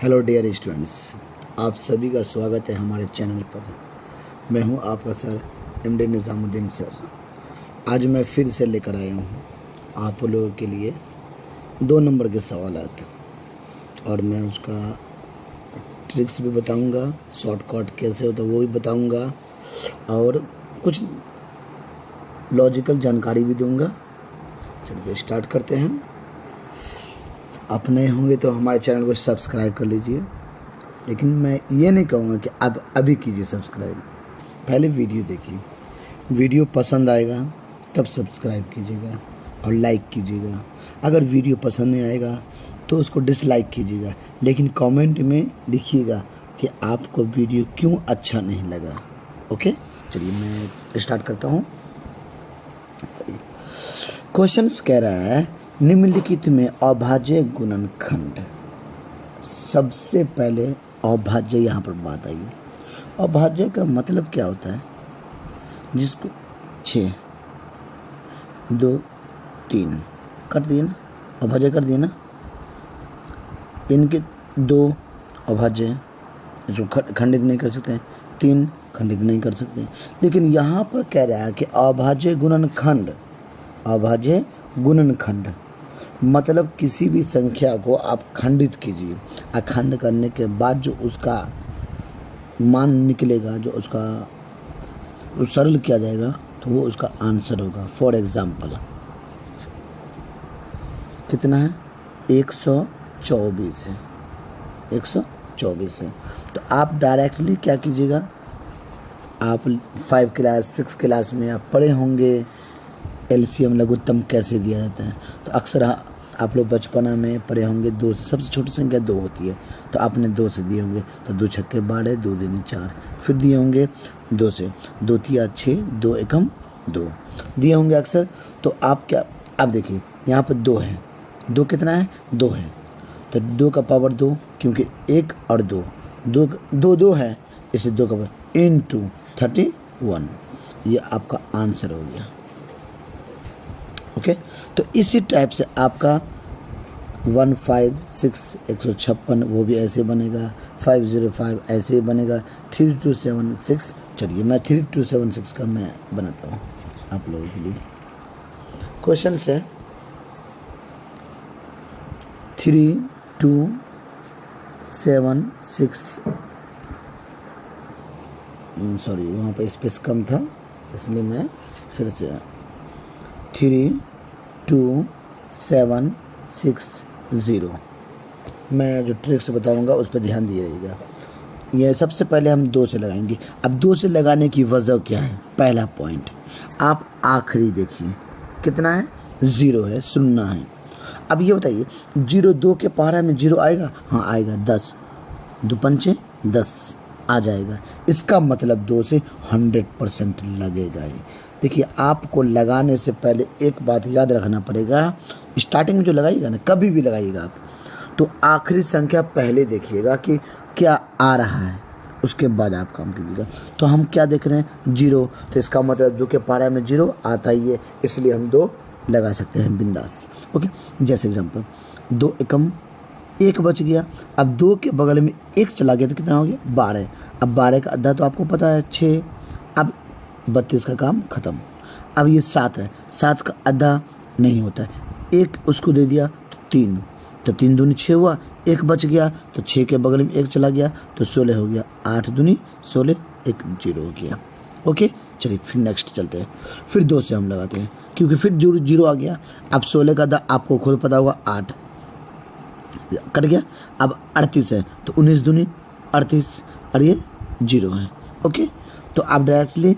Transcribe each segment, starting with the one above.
Hello dear students, आप सभी का स्वागत है हमारे चैनल पर। मैं हूं आपका सर एमडी निज़ामुद्दीन सर। आज मैं फिर से लेकर आया हूं आप लोगों के लिए 2 नंबर के सवालात, और मैं उसका ट्रिक्स भी बताऊंगा, शॉर्टकट कैसे होता है वो भी बताऊंगा, और कुछ लॉजिकल जानकारी भी दूंगा। चलिए स्टार्ट करते हैं। आप नए होंगे तो हमारे चैनल को सब्सक्राइब कर लीजिए, लेकिन मैं ये नहीं कहूँगा कि आप अभी कीजिए सब्सक्राइब। पहले वीडियो देखिए, वीडियो पसंद आएगा तब सब्सक्राइब कीजिएगा और लाइक कीजिएगा। अगर वीडियो पसंद नहीं आएगा तो उसको डिसलाइक कीजिएगा, लेकिन कमेंट में लिखिएगा कि आपको वीडियो क्यों अच्छा नहीं लगा। ओके, चलिए मैं स्टार्ट करता हूँ। क्वेश्चन कह रहा है निम्नलिखित में अभाज्य गुणनखंड। सबसे पहले अभाज्य यहाँ पर बात आई। अभाज्य का मतलब क्या होता है? जिसको 6, 2, 3 कर दिए ना, अभाज्य कर दिए ना। इनके 2 अभाज्य जो खंडित नहीं कर सकते, 3 खंडित नहीं कर सकते। लेकिन यहाँ पर कह रहा है कि अभाज्य गुणनखंड। अभाज्य गुणनखंड मतलब किसी भी संख्या को आप खंडित कीजिए, अखंड करने के बाद जो उसका मान निकलेगा, जो उसका सरल किया जाएगा, तो वो उसका आंसर होगा। फॉर एग्जाम्पल कितना है? 124 है। 124 है। तो आप डायरेक्टली क्या कीजिएगा, आप 5 क्लास 6 क्लास में आप पढ़े होंगे एलसीएम लघुत्तम कैसे दिया जाता है। तो अक्सर आप लोग बचपना में पढ़े होंगे 2 से, सबसे छोटी संख्या 2 होती है, तो आपने 2 से दिए होंगे। तो 2 छक्के 12, 2 दूनी 4, फिर दिए होंगे 2 से, 2 तिया 6, 2 एकम 2 दिए होंगे अक्सर। तो आप क्या, आप देखिए यहाँ पर 2 है। 2 कितना है? 2 है। तो 2 का पावर 2, क्योंकि 1 और 2 है, इसे 2 का पावर इंटू 31। ये आपका आंसर हो गया। ओके, तो इसी टाइप से आपका 156 156 वो भी ऐसे बनेगा, 505 ऐसे ही बनेगा, 3276। चलिए मैं 3276 का मैं बनाता हूँ आप लोगों के लिए। क्वेश्चन से 3276, सॉरी वहाँ पर स्पेस कम था इसलिए मैं फिर से 32760। मैं जो ट्रिक्स बताऊंगा उस पर ध्यान दीजिएगा। ये सबसे पहले हम 2 से लगाएंगे। अब 2 से लगाने की वजह क्या है? पहला पॉइंट आप आखिरी देखिए, कितना है? 0 है, 0 है। अब ये बताइए 0 2 के पहाड़ा में 0 आएगा? हाँ आएगा। 10 2 पंचे 10 आ जाएगा। इसका मतलब 2 से 100% लगेगा ही। देखिए आपको लगाने से पहले एक बात याद रखना पड़ेगा, स्टार्टिंग में जो लगाइएगा ना, कभी भी लगाइएगा आप, तो आखिरी संख्या पहले देखिएगा कि क्या आ रहा है, उसके बाद आप काम कीजिएगा। तो हम क्या देख रहे हैं? 0, तो इसका मतलब 2 के पारे में 0 आता ही है, इसलिए हम 2 लगा सकते हैं बिंदास। ओके, जैसे एग्जाम्पल 2 एकम 1 बच गया। अब 2 के बगल में 1 चला गया तो कितना हो गया? 12। अब 12 का आधा तो आपको पता है 6। अब 32 का काम खत्म। अब ये 7 है, 7 का आधा नहीं होता है, 1 उसको दे दिया तो 3, तो 3 दूनी 6 हुआ, 1 बच गया तो 6 के बगल में 1 चला गया तो 16 हो गया। 8 दूनी 16, 1 0 हो गया। ओके, चलिए फिर नेक्स्ट चलते हैं। फिर 2 से हम लगाते हैं, क्योंकि फिर 0 आ गया। अब 16 का आधा आपको खुद पता होगा 8 कट गया। अब 38 है तो 19 दूनी 38 और ये 0 है। ओके, तो आप डायरेक्टली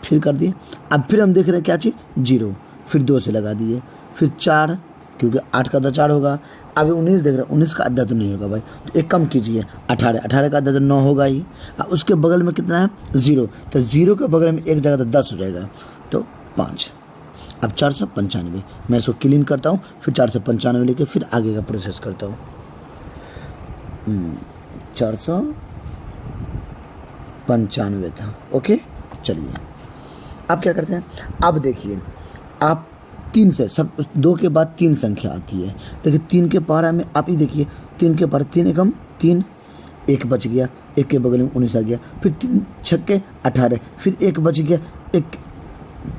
फिर कर दिए। अब फिर हम देख रहे हैं क्या चीज़? 0, फिर 2 से लगा दिए। फिर 4, क्योंकि 8 का आधा 4 होगा। अभी 19 देख रहे हैं, 19 का आधा तो नहीं होगा भाई, तो एक कम कीजिए, 18 का आधा तो 9 होगा ही। अब उसके बगल में कितना है? 0, तो 0 के बगल में एक जगह तो 10 हो जाएगा, तो 5। अब 495 मैं इसको क्लीन करता हूँ, फिर 495 लेके फिर आगे का प्रोसेस करता हूँ। 495 था। ओके, चलिए अब क्या करते हैं? अब देखिए आप 3 से सब 2 के बाद 3 संख्या आती है। देखिए 3 के पहाड़ा में आप ही देखिए 3 के पहाड़ा 3 एकम 3, 1 बच गया, 1 के बगल में 19 आ गया, फिर 3 छक्के 18, फिर 1 बच गया, 1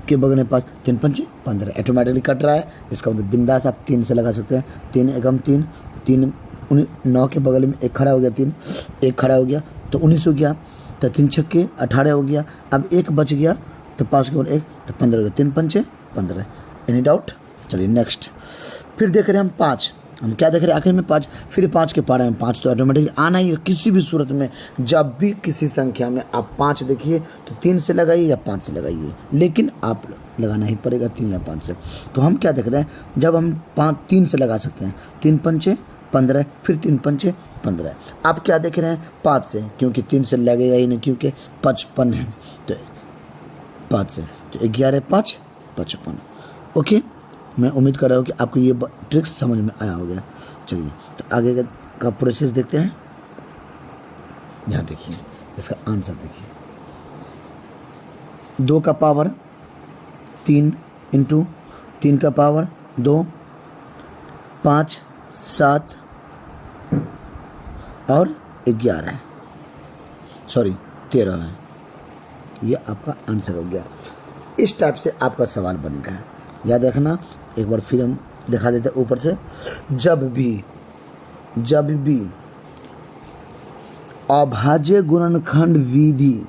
के बगल में 5, 3 पंचे 15, ऑटोमेटिकली कट रहा है। इसका मतलब बिंदास आप 3 से लगा सकते हैं। 3 एकम 3, 3 9 के बगल में 1 खड़ा हो गया, 3 1 खड़ा हो गया तो 19 हो गया, तो 3 छक्के 18 हो गया। अब 1 बच गया तो 5 के बगल 1 तो 15 हो गया, 3 पंचे 15। Any doubt? चलिए नेक्स्ट। फिर देख रहे हैं हम 5, हम क्या देख रहे हैं आखिर में 5, फिर 5 के पहाड़े में 5 तो ऑटोमेटिकली आना ही है। किसी भी सूरत में जब भी किसी संख्या में आप 5 देखिए तो 3 से लगाइए या 5 से लगाइए, लेकिन आप लगाना ही पड़ेगा 3 या 5 से। तो हम क्या देख रहे हैं, जब हम 3 से लगा सकते हैं, 3 पंचे 15, फिर 3 पंचे 15। आप क्या देख रहे हैं 5 से, क्योंकि 3 से लगेगा ही नहीं, क्योंकि 55 है तो 5 से, तो 11 5 55। ओके, मैं उम्मीद कर रहा हूँ कि आपको ये ट्रिक्स समझ में आया होगा। चलिए तो आगे का प्रोसेस देखते हैं। यहाँ देखिए इसका आंसर देखिए, 2 का पावर 3 इंटू 3 का पावर 2, 5 7 और 11 है, सॉरी 13 है। ये आपका आंसर हो गया। इस टाइप से आपका सवाल बनेगा, याद रखना। एक बार फिर हम दिखा देते हैं ऊपर से। जब भी अभाज्य गुणनखंड विधि,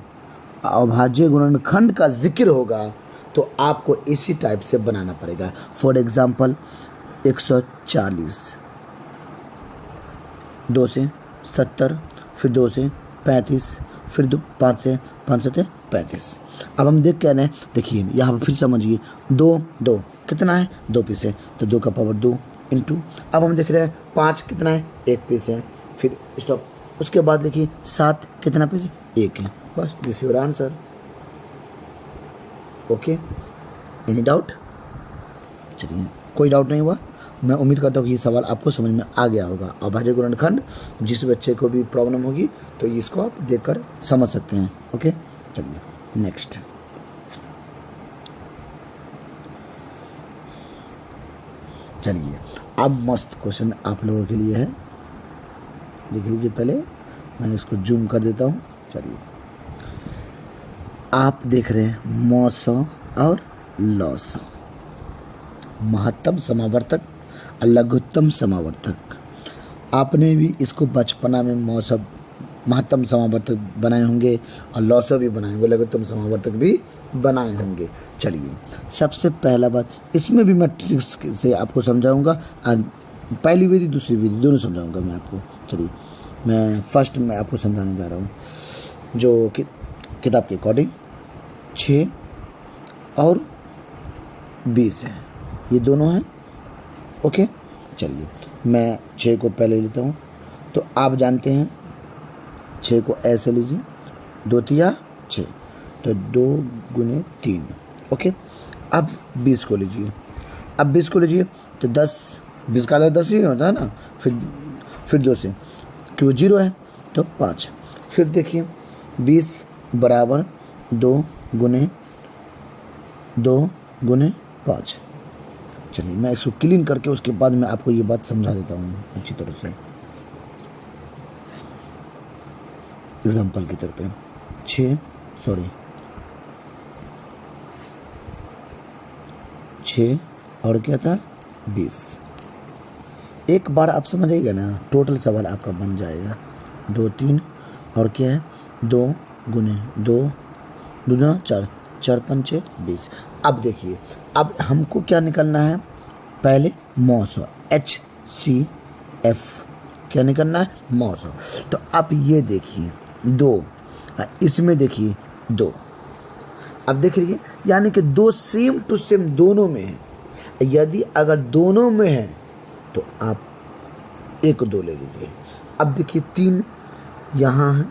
अभाज्य गुणनखंड का जिक्र होगा तो आपको इसी टाइप से बनाना पड़ेगा। फॉर एग्जाम्पल 140, 2 से 70, फिर 2 से 35, फिर 5 से 5 से 35। अब हम देख क्या रहे हैं, देखिए यहाँ पर फिर समझिए 2 कितना है, 2 पीस है, तो 2 का पावर 2 इंटू। अब हम देख रहे हैं 5 कितना है, 1 पीस है, फिर स्टॉप। उसके बाद देखिए 7 कितना पीस, 1 है। बस this your answer. Okay, any doubt? चलिए, कोई डाउट नहीं हुआ। मैं उम्मीद करता हूँ कि ये सवाल आपको समझ में आ गया होगा। अभाज्य गुणनखंड जिस बच्चे को भी प्रॉब्लम होगी तो इसको आप देखकर समझ सकते हैं। ओके, चलिए नेक्स्ट। चलिए अब मस्त क्वेश्चन आप लोगों के लिए है, देख लीजिए। पहले मैं इसको जूम कर देता हूँ। चलिए, आप देख रहे हैं मौसौ और लौसौ, महत्तम समावर्तक और लघुत्तम समावर्तक। आपने भी इसको बचपना में मौसौ महत्तम समावर्तक बनाए होंगे और लौसौ भी बनाए होंगे, लघुत्तम समावर्तक भी बनाए होंगे। चलिए, सबसे पहला बात, इसमें भी मैं ट्रिक्स से आपको समझाऊंगा और पहली विधि दूसरी विधि दोनों समझाऊंगा मैं आपको। चलिए, मैं फर्स्ट में आपको समझाने जा रहा हूँ, जो कि किताब के अकॉर्डिंग 6 और 20 है, ये दोनों हैं। ओके, चलिए मैं 6 को पहले लेता हूँ। तो आप जानते हैं 6 को ऐसे लीजिए, 2 तिया 6, तो 2 गुने 3। ओके, अब 20 को लीजिए। अब 20 को लीजिए तो 20 का अलग 10 ही होता है ना, फिर 2 से, क्यों 0 है तो 5। फिर देखिए 20 बराबर 2 गुने 5। चलिए मैं इसको क्लीन करके उसके बाद मैं आपको ये बात समझा देता हूँ अच्छी तरह से। एग्जाम्पल के तौर पे 6 और क्या था 20। एक बार आप समझिएगा ना, टोटल सवाल आपका बन जाएगा। 2 3 और क्या है 2 गुने 2 2 4, 4 5 20। अब देखिए, अब हमको क्या निकलना है, पहले मौसौ HCF क्या निकलना है, मौसौ। तो अब ये देखिए 2, इसमें देखिए 2। अब देखिए यानी कि 2 सेम टू सेम दोनों में है। यदि अगर दोनों में है तो आप 1 2 ले लीजिए। अब देखिए 3 यहाँ है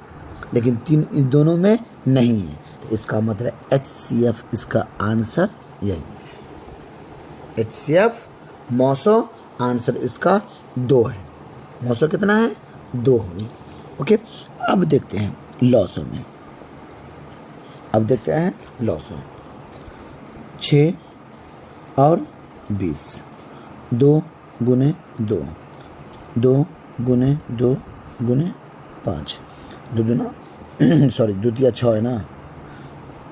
लेकिन 3 इन दोनों में नहीं है, तो इसका मतलब HCF इसका आंसर यही है। HCF मौसौ, आंसर इसका 2 है। मौसौ कितना है 2 है। ओके, अब देखते हैं लौसौ में। अब देखते हैं लौसौ 6 और 20, 2 गुने 2, 2 गुने 2 गुने 5, दो दूना सॉरी दो तिया 6 है ना,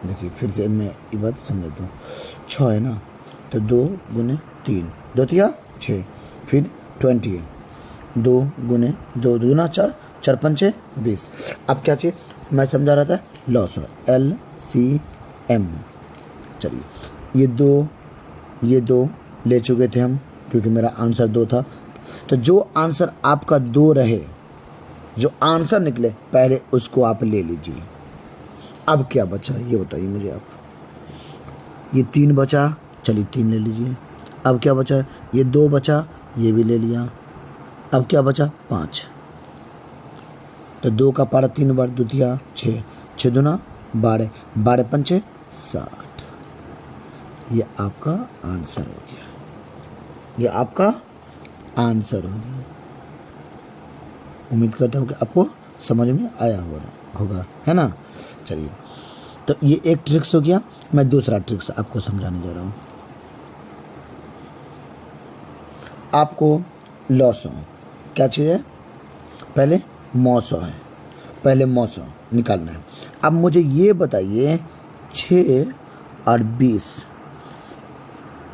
देखिए फिर से मैं ये बात समझाता हूँ, 6 है ना, तो 2 गुने 3, 2 तिया 6, फिर 20, 2 गुने 2, दूना 4, 4 पंचे 20। अब क्या चाहिए, मैं समझा रहा था लॉस LCM। चलिए ये दो ले चुके थे हम, क्योंकि मेरा आंसर 2 था। तो जो आंसर आपका 2 रहे, जो आंसर निकले पहले उसको आप ले लीजिए। अब क्या बचा ये बताइए मुझे आप। ये 3 बचा, चलिए 3 ले लीजिए। अब क्या बचा, ये 2 बचा, ये भी ले लिया। अब क्या बचा 5, तो 2 का पारा 3 बार, 2 तिया 6, 6 दूना 12, 12 पंचे 60। ये आपका आंसर हो गया, ये आपका आंसर हो गया। उम्मीद करता हूँ कि आपको समझ में आया होगा, है ना। चलिए, तो ये एक ट्रिक्स हो गया। मैं दूसरा ट्रिक्स आपको समझाने जा रहा हूँ। आपको लॉसो क्या चाहिए, पहले मौसो है, पहले मौसो निकालना है। अब मुझे ये बताइए 6 और 20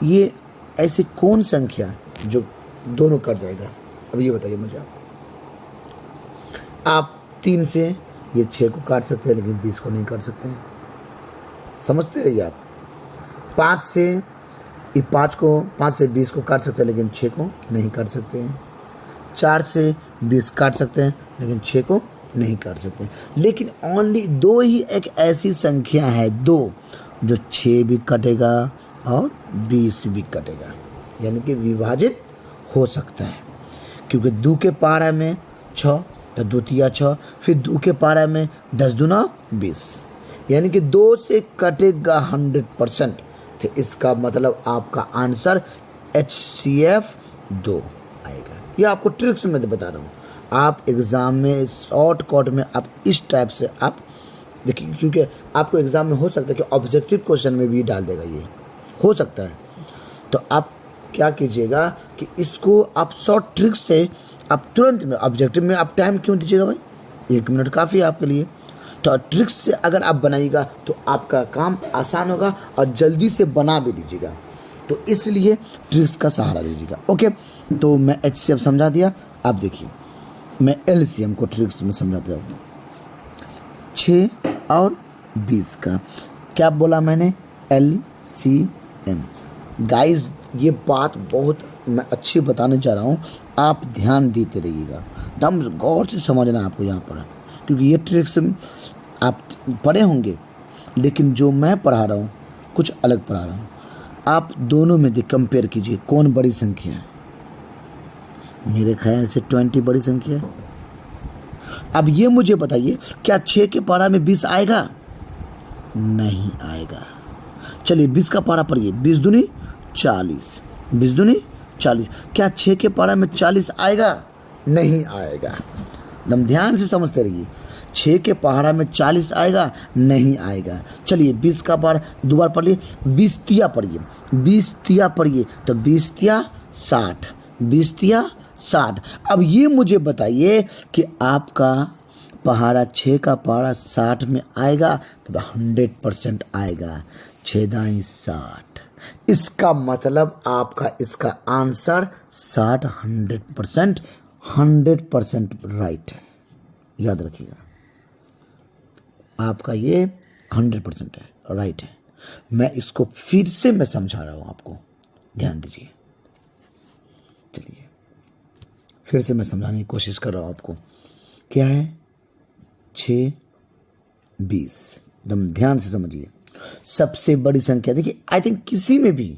ये ऐसी कौन संख्या है जो दोनों कट जाएगा। अब ये बताइए मुझे आप 3 से ये 6 को काट सकते हैं, लेकिन 20 को नहीं काट सकते हैं, समझते रहिए आप। 5 से ये 5 से 20 को काट सकते हैं, लेकिन 6 को नहीं काट सकते हैं। 4 से 20 काट सकते हैं, लेकिन 6 को नहीं काट सकते। लेकिन ओनली 2 ही एक ऐसी संख्या है, 2 जो 6 भी कटेगा और 20 भी कटेगा, यानी कि विभाजित हो सकता है। क्योंकि 2 के पारा में 6, तो 2 तिया 6, फिर 2 के पारा में 10 दूना 20, यानी कि 2 से कटेगा 100%। तो इसका मतलब आपका आंसर HCF 2 आएगा। ये आपको ट्रिक्स में बता रहा हूँ। आप एग्ज़ाम में शॉर्टकट में आप इस टाइप से आप देखिए, क्योंकि आपको एग्ज़ाम में हो सकता है कि ऑब्जेक्टिव क्वेश्चन में भी डाल देगा, ये हो सकता है। तो आप क्या कीजिएगा कि इसको आप शॉर्ट ट्रिक से आप तुरंत में, ऑब्जेक्टिव में आप टाइम क्यों दीजिएगा भाई, 1 मिनट काफ़ी है आपके लिए। तो ट्रिक्स से अगर आप बनाइएगा तो आपका काम आसान होगा और जल्दी से बना भी लीजिएगा। तो इसलिए ट्रिक्स का सहारा लीजिएगा। ओके, तो मैं HCF समझा दिया। अब देखिए मैं LCM को ट्रिक्स में समझाता हूँ। 6 और 20 का क्या बोला मैंने, LCM। गाइस ये बात बहुत मैं अच्छी बताने जा रहा हूँ, आप ध्यान देते रहिएगा, दम गौर से समझना आपको यहाँ पर, क्योंकि ये ट्रिक्स आप पढ़े होंगे, लेकिन जो मैं पढ़ा रहा हूँ कुछ अलग पढ़ा रहा हूँ। आप दोनों में कंपेयर कीजिए कौन बड़ी संख्या है। मेरे ख्याल से 20 बड़ी संख्या है। अब ये मुझे बताइए, क्या 6 के पारा में 20 आएगा, नहीं आएगा। चलिए 20 का पारा पढ़िए, 20 दूनी 40, 20 दूनी 40। क्या 6 के पारा में 40 आएगा, नहीं आएगा। एकदम ध्यान से समझते रहिए, 6 के पहाड़ा में 40 आएगा, नहीं आएगा। चलिए 20 का पारा दोबारा पढ़िए, 20 तिया पढ़िए, 20 तिया पढ़िए, तो 20 तिया 60, 20 तिया 60। अब ये मुझे बताइए कि आपका पहाड़ा 6 का पहाड़ा 60 में आएगा, तो 100% आएगा, 6 दाई 60। इसका मतलब आपका इसका आंसर 60 100% राइट है। याद रखिएगा, आपका ये 100% है, राइट है। मैं इसको फिर से मैं समझा रहा हूं आपको, ध्यान दीजिए। चलिए फिर से मैं समझाने की कोशिश कर रहा हूं आपको। क्या है 6 20, एकदम ध्यान से समझिए। सबसे बड़ी संख्या देखिए, आई थिंक किसी में भी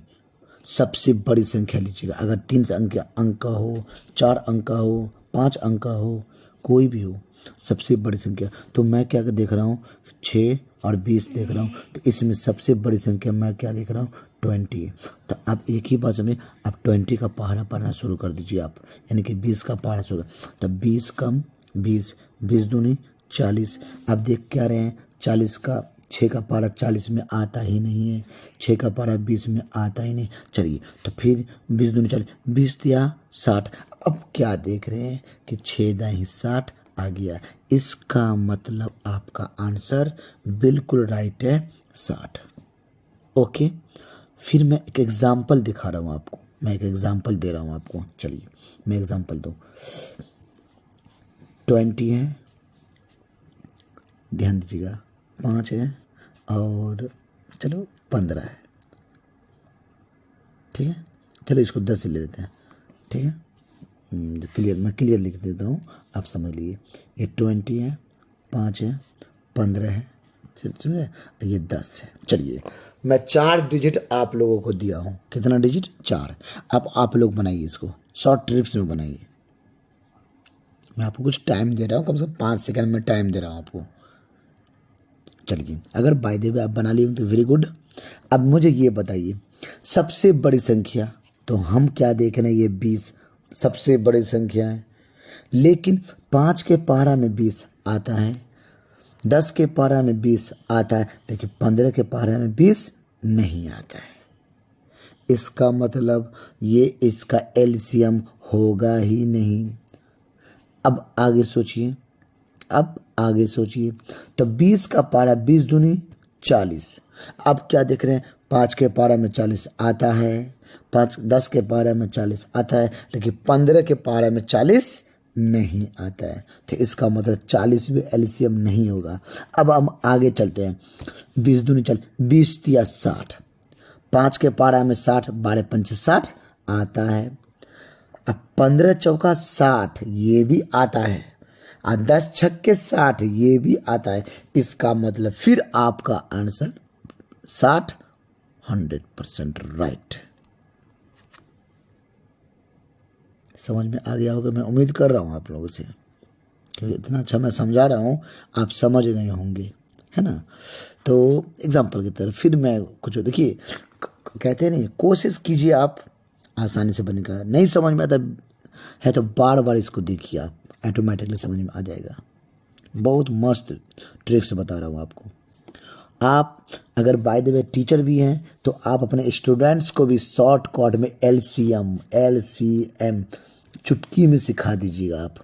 सबसे बड़ी संख्या लीजिएगा। अगर 3 अंक का हो, 4 अंक का हो, 5 अंक का हो, कोई भी हो, सबसे बड़ी संख्या। तो मैं क्या देख रहा हूँ, 6 और 20 देख रहा हूँ, तो इसमें सबसे बड़ी संख्या मैं क्या देख रहा हूँ, 20। तो आप एक ही बात में आप 20 का पहाड़ा पढ़ना शुरू कर दीजिए आप, यानी कि 20 का पहाड़ा शुरू। तो 20 कम 20, 20 दूनी 40। आप देख क्या रहे हैं, 40 का 6 का पारा 40 में आता ही नहीं है, 6 का पारा 20 में आता ही नहीं। चलिए तो फिर 20 दूनी 40, 20 दिया 60। अब क्या देख रहे हैं कि 6 दाई 60 आ गया। इसका मतलब आपका आंसर बिल्कुल राइट है 60। ओके, फिर मैं एक एग्जाम्पल दिखा रहा हूँ आपको, मैं एक एग्जाम्पल दे रहा हूँ आपको। चलिए मैं एग्जाम्पल दूँ। 20 है, ध्यान दीजिएगा, 5 है और चलो 15 है। ठीक है, चलो इसको 10 से ले लेते हैं। ठीक है, क्लियर, मैं क्लियर लिख देता हूँ, आप समझ लीजिए। ये 20 है, 5 है, 15 है, समझे, ये 10 है। चलिए मैं 4 डिजिट आप लोगों को दिया हूँ। कितना डिजिट? 4। अब आप लोग बनाइए इसको, शॉर्ट ट्रिक्स में बनाइए। मैं आपको कुछ टाइम दे रहा हूँ, कम से कम 5 सेकंड में टाइम दे रहा हूँ आपको। चलिए, अगर बाय द वे आप बना लिए तो वेरी गुड। अब मुझे ये बताइए, सबसे बड़ी संख्या, तो हम क्या देख रहे हैं, ये 20 सबसे बड़ी संख्या है, लेकिन 5 के पारा में 20 आता है, 10 के पारा में 20 आता है, लेकिन 15 के पारा में 20 नहीं आता है। इसका मतलब ये इसका एलसीएम होगा ही नहीं। अब आगे सोचिए, अब आगे सोचिए, तो 20 का पारा 20 दूनी 40। अब क्या देख रहे हैं, 5 के पारा में 40 आता है, 10 के पारा में 40 आता है, लेकिन 15 के पारा में 40 नहीं आता है। तो इसका मतलब 40 भी एलसीएम नहीं होगा। अब हम आगे चलते हैं। 20 दूनी 40, 20 तिया 60, 5 के पारा में 60, 12 पंचे 60 आता है। अब 15 चौका 60 ये भी आता है, और 10 छक्के 60 ये भी आता है। इसका मतलब फिर आपका आंसर 60 100% राइट। समझ में आ गया होगा, मैं उम्मीद कर रहा हूँ आप लोगों से, क्योंकि इतना अच्छा मैं समझा रहा हूँ, आप समझ गए होंगे, है ना। तो एग्जाम्पल की तरफ फिर मैं कुछ, देखिए कहते हैं नहीं, कोशिश कीजिए आप, आसानी से बनेगा। नहीं समझ में आता है तो बार बार इसको देखिए, आप ऑटोमेटिकली समझ में आ जाएगा। बहुत मस्त ट्रिक्स बता रहा हूँ आपको। आप अगर बाय द वे टीचर भी हैं तो आप अपने स्टूडेंट्स को भी शॉर्ट कट में एलसीएम चुटकी में सिखा दीजिएगा आप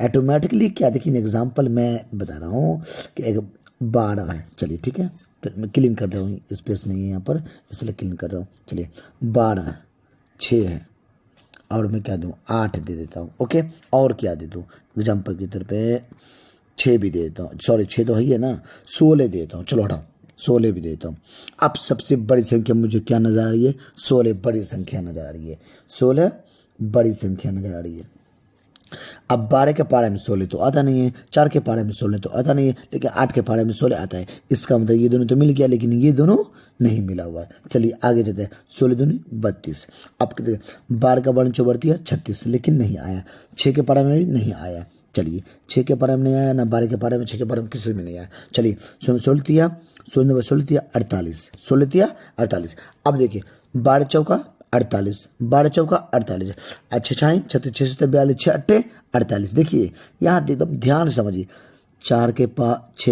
ऑटोमेटिकली। क्या देखिए, एग्जांपल मैं बता रहा हूँ कि एक 12 है, चलिए ठीक है, फिर मैं क्लीन कर रहा हूँ, स्पेस नहीं है यहाँ पर इसलिए क्लीन कर रहा हूँ। चलिए 12, 6 है, और मैं क्या दूँ, 8 दे देता हूँ। ओके, और क्या दे दूँ, एग्जाम्पल की तरफ पे 6 भी दे देता हूँ, सॉरी 6 तो है ना, 16 दे देता हूँ। चलो हटाओ, 16 भी दे देता हूँ। अब सबसे बड़ी संख्या मुझे क्या नजर आ रही है, 16 बड़ी संख्या नजर आ रही है, 16 बड़ी संख्या नजर आ रही है। अब 12 के पारे में 16 तो आता नहीं है, 4 के पारे में 16 तो आता नहीं है, लेकिन 8 के पारे में 16 आता है। इसका मतलब ये दोनों तो मिल गया, लेकिन ये दोनों नहीं मिला हुआ है। चलिए आगे जाते हैं। 16 दूनी 32। अब कितने, 12 का वर्ण चौबर्ती है 36, लेकिन नहीं आया। 6 के पारे में भी नहीं आया। चलिए 6 के पारे में नहीं आया ना, 12 के पारे में, 6 के पारे में किसी में नहीं आया। चलिए 16 तिया 48, 16 तिया 48। अब देखिए 12 चौका 48, 12 चौका 48, अच्छा 6 36 6 42 6 अट्ठे 48। देखिए यहाँ एकदम ध्यान समझिए, 6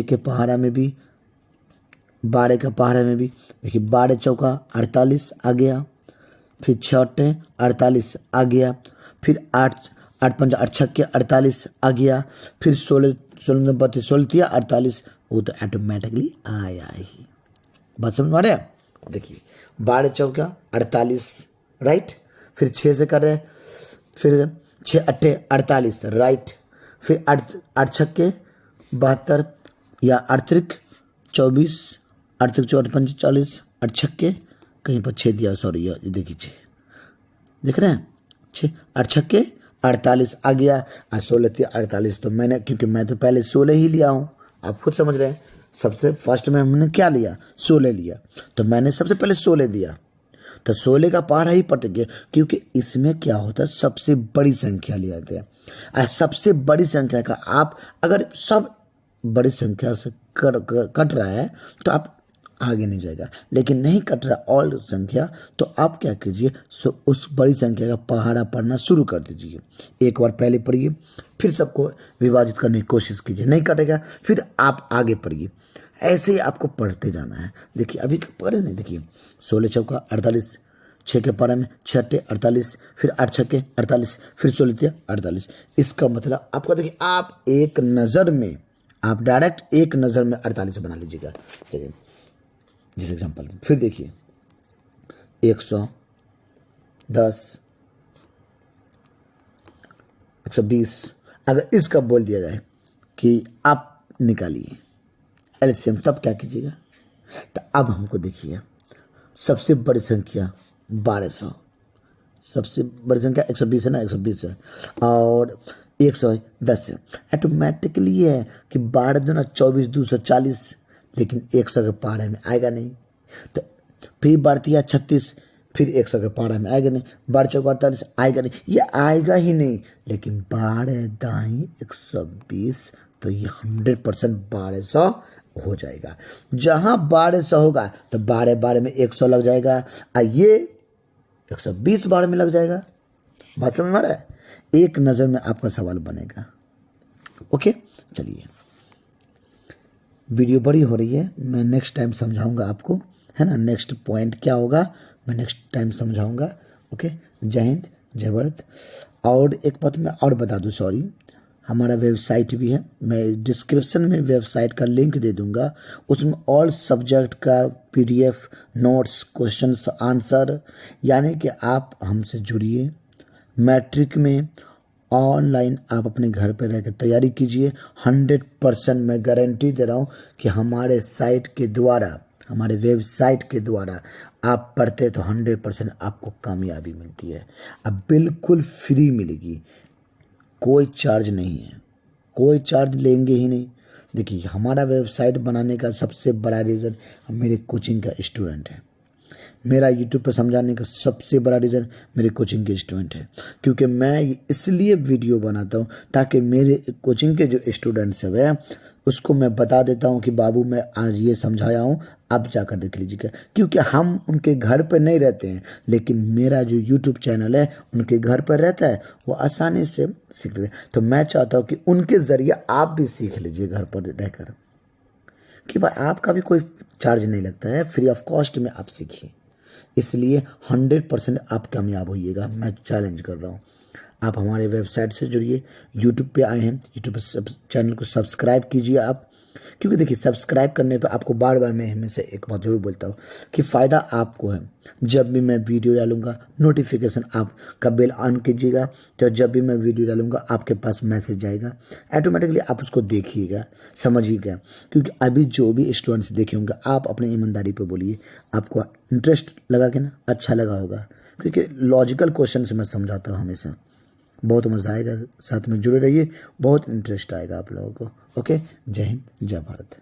के पहाड़ा में भी, 12 के पहाड़े में भी, देखिए 12 चौका 48 आ गया, फिर 6 अट्ठे 48 आ गया, फिर 8 पंजा 8 छक्के 48 आ गया, फिर 16 32 16 तिया 48, वो तो ऑटोमेटिकली आया ही। बात समझ में आ रहा है। देखिए 12 चौका 48 राइट, फिर 6 से कर रहे हैं, फिर 6 अट्ठे 48 राइट, फिर 8 छक्के 72 या 8 24, 8 4 5 40, 8 छक्के कहीं पर 6 दिया, सॉरी ये देखिए 6 देख रहे हैं, 6 8 छक्के 48 आ गया, 16 तिया 48। तो मैंने, क्योंकि मैं तो पहले 16 ही लिया हूँ, आप खुद समझ रहे हैं, सबसे फर्स्ट में हमने क्या लिया, 16 लिया, तो मैंने सबसे पहले 16 दिया, तो 16 का पारा ही पट गया, क्योंकि इसमें क्या होता है, सबसे बड़ी संख्या ले आते हैं। सबसे बड़ी संख्या का आप अगर सब बड़ी संख्या से कट रहा है तो आप आगे नहीं जाएगा, लेकिन नहीं कट रहा ऑल संख्या, तो आप क्या कीजिए, उस बड़ी संख्या का पहाड़ा पढ़ना शुरू कर दीजिए। एक बार पहले पढ़िए, फिर सबको विभाजित करने की कोशिश कीजिए, नहीं कटेगा फिर आप आगे पढ़िए। ऐसे ही आपको पढ़ते जाना है। देखिए अभी पढ़े नहीं, देखिए 16 चौका 48, 6 के पारे में 6 अट्ठे 48, फिर 8 छक्के 48, फिर 16 तिया 48। इसका मतलब आपका देखिए आप एक नज़र में, आप डायरेक्ट एक नज़र में 48 बना लीजिएगा। चलिए जिस एग्जाम्पल, फिर देखिए 110, 120। अगर इसका बोल दिया जाए कि आप निकालिए एलसीएम, तब क्या कीजिएगा? तो अब हमको देखिए सबसे बड़ी संख्या 1200, सबसे बड़ी संख्या 120 है ना, 120 है और 110 है। ऑटोमेटिकली ये है कि 12 दूना 24, 240, लेकिन 100 के पारे में आएगा नहीं। तो फिर बढ़ती है 36, फिर 100 के पारा में आएगा नहीं। 12 चौका 48 आएगा नहीं, ये आएगा ही नहीं। लेकिन 12 दाई 120, तो ये 100% 1200 हो जाएगा। जहां 1200 होगा तो 12 12 में 100 लग जाएगा और ये 120 12 में लग जाएगा। बात समझ में आ रहा है? एक नज़र में आपका सवाल बनेगा। ओके, चलिए वीडियो बड़ी हो रही है, मैं नेक्स्ट टाइम समझाऊंगा आपको, है ना। नेक्स्ट पॉइंट क्या होगा मैं नेक्स्ट टाइम समझाऊंगा। ओके, जय हिंद, जय भारत। और एक बात मैं और बता दूं, सॉरी, हमारा वेबसाइट भी है, मैं डिस्क्रिप्शन में वेबसाइट का लिंक दे दूंगा। उसमें ऑल सब्जेक्ट का पीडीएफ, नोट्स, क्वेश्चंस, आंसर, यानी कि आप हमसे जुड़िए। मैट्रिक में ऑनलाइन आप अपने घर पर रहकर तैयारी कीजिए। 100% मैं गारंटी दे रहा हूँ कि हमारे साइट के द्वारा, हमारे वेबसाइट के द्वारा आप पढ़ते तो 100% आपको कामयाबी मिलती है। अब बिल्कुल फ्री मिलेगी, कोई चार्ज नहीं है, कोई चार्ज लेंगे ही नहीं। देखिए हमारा वेबसाइट बनाने का सबसे बड़ा रीज़न मेरे कोचिंग का स्टूडेंट है। मेरा यूट्यूब पर समझाने का सबसे बड़ा रीज़न मेरे कोचिंग के स्टूडेंट है। क्योंकि मैं इसलिए वीडियो बनाता हूँ ताकि मेरे कोचिंग के जो स्टूडेंट्स हैं उसको मैं बता देता हूँ कि बाबू मैं आज ये समझाया हूँ, आप जाकर देख लीजिएगा। क्योंकि हम उनके घर पर नहीं रहते हैं, लेकिन मेरा जो यूट्यूब चैनल है उनके घर पर रहता है, वो आसानी से सीख लेते हैं। तो मैं चाहता हूँ कि उनके ज़रिए आप भी सीख लीजिए घर पर रहकर, कि भाई आपका भी कोई चार्ज नहीं लगता है, फ्री ऑफ कॉस्ट में आप सीखिए। इसलिए 100% आप कामयाब होइएगा, मैं चैलेंज कर रहा हूँ। आप हमारे वेबसाइट से जुड़िए। यूट्यूब पे आए हैं, यूट्यूब पर चैनल को सब्सक्राइब कीजिए आप। क्योंकि देखिए सब्सक्राइब करने पे आपको बार बार मैं हमेशा एक बात जरूर बोलता हूँ कि फ़ायदा आपको है। जब भी मैं वीडियो डालूंगा नोटिफिकेशन आपका बेल ऑन कीजिएगा, तो जब भी मैं वीडियो डालूंगा आपके पास मैसेज जाएगा, ऑटोमेटिकली आप उसको देखिएगा, समझिएगा। क्योंकि अभी जो भी स्टूडेंट्स देखे होंगे, आप अपनी ईमानदारी पे बोलिए, आपको इंटरेस्ट लगा कि ना, अच्छा लगा होगा। क्योंकि लॉजिकल क्वेश्चन से मैं समझाता हूँ हमेशा, बहुत मज़ा आएगा। साथ में जुड़े रहिए, बहुत इंटरेस्ट आएगा आप लोगों को। ओके, जय हिंद, जय भारत।